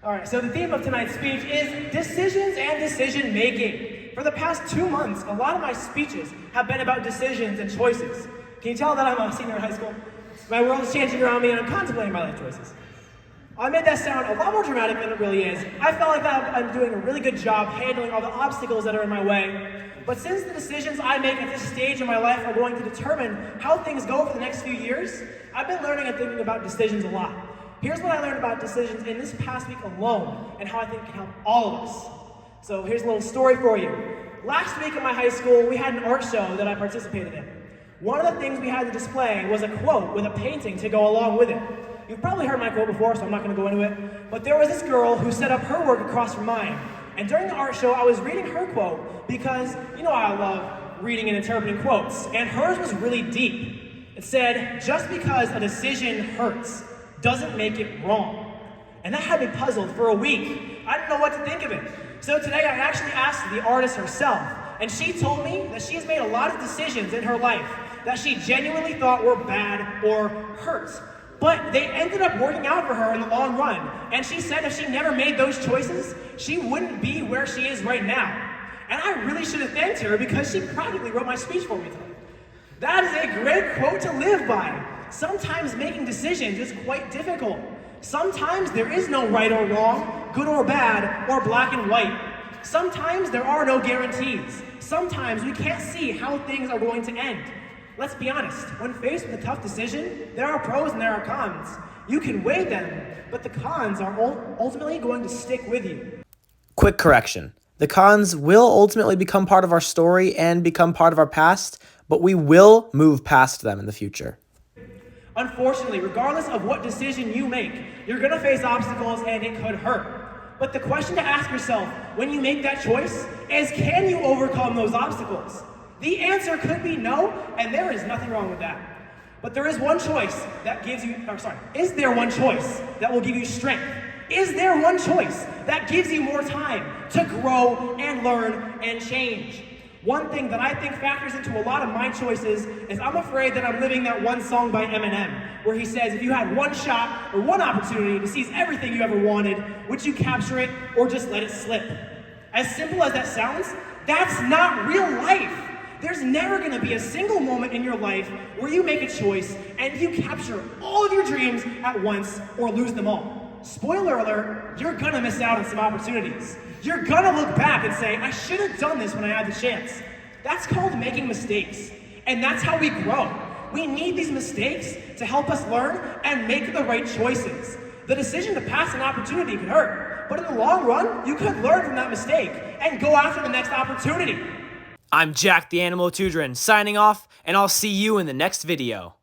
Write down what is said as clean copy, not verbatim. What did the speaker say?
All right, so the theme of tonight's speech is decisions and decision making. For the past 2 months, a lot of my speeches have been about decisions and choices. Can you tell that I'm a senior in high school? My world is changing around me and I'm contemplating my life choices. I made that sound a lot more dramatic than it really is. I felt like I'm doing a really good job handling all the obstacles that are in my way. But since the decisions I make at this stage in my life are going to determine how things go for the next few years, I've been learning and thinking about decisions a lot. Here's what I learned about decisions in this past week alone and how I think it can help all of us. So here's a little story for you. Last week at my high school, we had an art show that I participated in. One of the things we had to display was a quote with a painting to go along with it. You've probably heard my quote before, so I'm not going to go into it. But there was this girl who set up her work across from mine. And during the art show, I was reading her quote because, you know, I love reading and interpreting quotes. And hers was really deep. It said, "Just because a decision hurts doesn't make it wrong." And that had me puzzled for a week. I didn't know what to think of it. So today I actually asked the artist herself. And she told me that she's made a lot of decisions in her life that she genuinely thought were bad or hurt. But they ended up working out for her in the long run. And she said if she never made those choices, she wouldn't be where she is right now. And I really should have thanked her because she practically wrote my speech for me tonight. That is a great quote to live by. Sometimes making decisions is quite difficult. Sometimes there is no right or wrong, good or bad, or black and white. Sometimes there are no guarantees. Sometimes we can't see how things are going to end. Let's be honest, when faced with a tough decision, there are pros and there are cons. You can weigh them, but the cons are ultimately going to stick with you. Quick correction. The cons will ultimately become part of our story and become part of our past, but we will move past them in the future. Unfortunately, regardless of what decision you make, you're going to face obstacles and it could hurt. But the question to ask yourself when you make that choice is, can you overcome those obstacles? The answer could be no, and there is nothing wrong with that. But there is one choice that is there one choice that will give you strength? Is there one choice that gives you more time to grow and learn and change? One thing that I think factors into a lot of my choices is I'm afraid that I'm living that one song by Eminem, where he says, if you had one shot or one opportunity to seize everything you ever wanted, would you capture it or just let it slip? As simple as that sounds, that's not real life. There's never going to be a single moment in your life where you make a choice and you capture all of your dreams at once or lose them all. Spoiler alert, you're going to miss out on some opportunities. You're going to look back and say, I should have done this when I had the chance. That's called making mistakes. And that's how we grow. We need these mistakes to help us learn and make the right choices. The decision to pass an opportunity could hurt, but in the long run, you could learn from that mistake and go after the next opportunity. I'm Jack the Animal Tudrin, signing off, and I'll see you in the next video.